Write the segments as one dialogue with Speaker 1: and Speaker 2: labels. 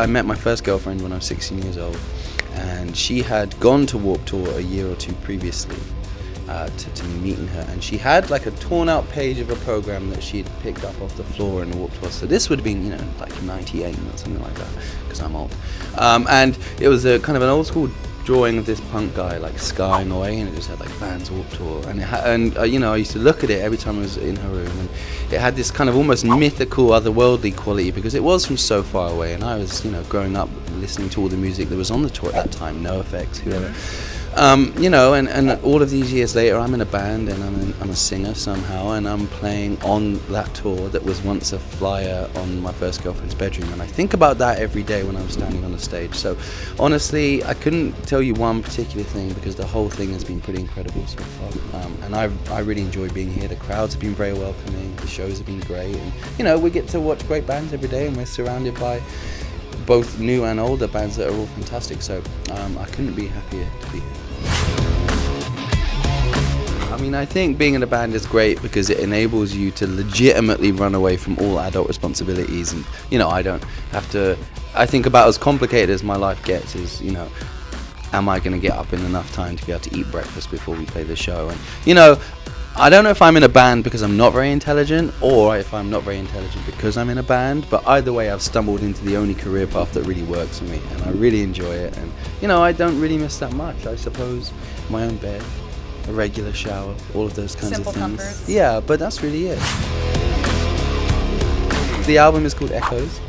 Speaker 1: I met my first girlfriend when I was 16 years old, and she had gone to Warped Tour a year or two previously to me meeting her, and she had like a torn out page of a program that she'd picked up off the floor in the Warped Tour. So this would have been, like 98 or something like that, because I'm old. And it was a kind of an old school drawing of this punk guy like skying away, and it just had like Vans Warped Tour, and I used to look at it every time I was in her room, and it had this kind of almost mythical, otherworldly quality because it was from so far away, and I was growing up listening to all the music that was on the tour at that time, NoFX, whoever. And all of these years later, I'm in a band and I'm a singer somehow, and I'm playing on that tour that was once a flyer on my first girlfriend's bedroom, and I think about that every day when I'm standing on the stage. So honestly, I couldn't tell you one particular thing because the whole thing has been pretty incredible so far, and I really enjoy being here. The crowds have been very welcoming, the shows have been great, and we get to watch great bands every day, and we're surrounded by both new and older bands that are all fantastic, so I couldn't be happier to be here. I think being in a band is great because it enables you to legitimately run away from all adult responsibilities, and I don't have to. I think about as complicated as my life gets is am I going to get up in enough time to be able to eat breakfast before we play the show? And I don't know if I'm in a band because I'm not very intelligent, or if I'm not very intelligent because I'm in a band, but either way I've stumbled into the only career path that really works for me, and I really enjoy it, and I don't really miss that much. I suppose my own bed, a regular shower, all of those kinds
Speaker 2: Simple
Speaker 1: of things.
Speaker 2: comforts.
Speaker 1: Yeah, but that's really it. The album is called Echoes.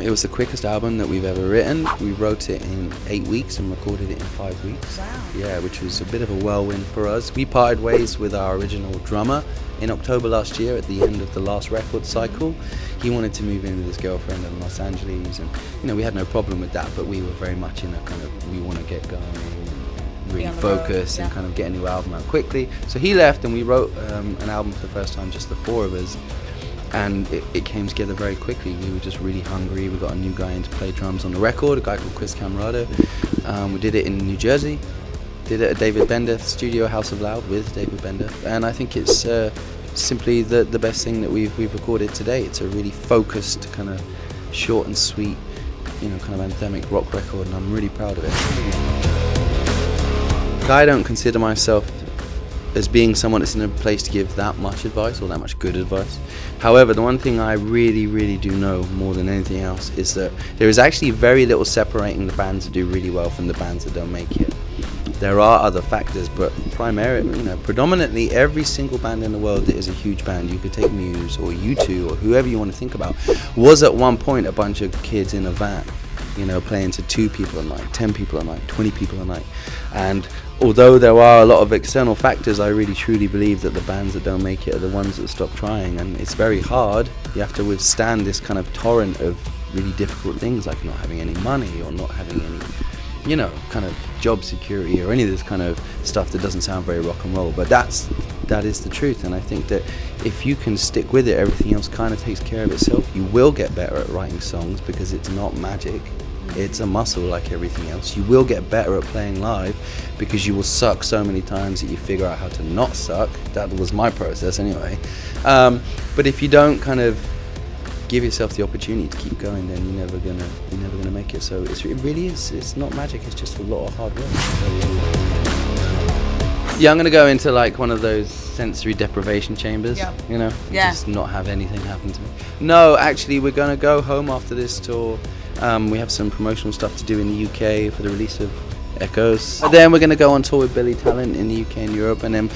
Speaker 1: It was the quickest album that we've ever written. We wrote it in 8 weeks and recorded it in 5 weeks.
Speaker 2: Wow.
Speaker 1: Yeah, which was a bit of a whirlwind for us. We parted ways with our original drummer in October last year at the end of the last record cycle. He wanted to move in with his girlfriend in Los Angeles, and we had no problem with that, but we were very much in a kind of, we want to get going, really focus, and kind of get a new album out quickly. So he left, and we wrote an album for the first time, just the four of us. And it came together very quickly. We were just really hungry. We got a new guy in to play drums on the record, a guy called Chris Camerado. We did it in New Jersey, did it at David Bendeth studio, House of Loud, with David Bendeth. And I think it's simply the best thing that we've recorded today. It's a really focused, kind of short and sweet, kind of anthemic rock record, and I'm really proud of it. I don't consider myself as being someone that's in a place to give that much advice or that much good advice. However, the one thing I really, really do know more than anything else is that there is actually very little separating the bands that do really well from the bands that don't make it. There are other factors, but predominantly every single band in the world that is a huge band, you could take Muse or U2 or whoever you want to think about, was at one point a bunch of kids in a van, playing to 2 people a night, 10 people a night, 20 people a night. And although there are a lot of external factors, I really truly believe that the bands that don't make it are the ones that stop trying, and it's very hard. You have to withstand this kind of torrent of really difficult things, like not having any money or not having any kind of job security or any of this kind of stuff that doesn't sound very rock and roll, but that is the truth. And I think that if you can stick with it, everything else kind of takes care of itself. You will get better at writing songs because it's not magic. It's a muscle like everything else. You will get better at playing live because you will suck so many times that you figure out how to not suck. That was my process anyway. But if you don't kind of give yourself the opportunity to keep going, then you're never gonna make it. So it really is. It's not magic. It's just a lot of hard work. Yeah, I'm gonna go into like one of those sensory deprivation chambers. Just not have anything happen to me. No, actually, we're gonna go home after this tour. We have some promotional stuff to do in the UK for the release of Echoes. And then we're going to go on tour with Billy Talent in the UK and Europe, and then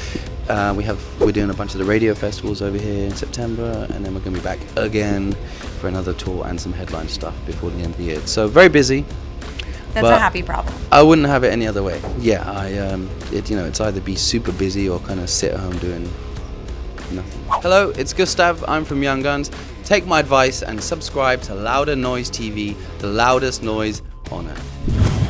Speaker 1: we're doing a bunch of the radio festivals over here in September, and then we're going to be back again for another tour and some headline stuff before the end of the year. So very busy.
Speaker 2: That's a happy problem.
Speaker 1: I wouldn't have it any other way. Yeah, it's either be super busy or kind of sit at home doing nothing. Hello, it's Gustav. I'm from Young Guns. Take my advice and subscribe to Louder Noise TV, the loudest noise on earth.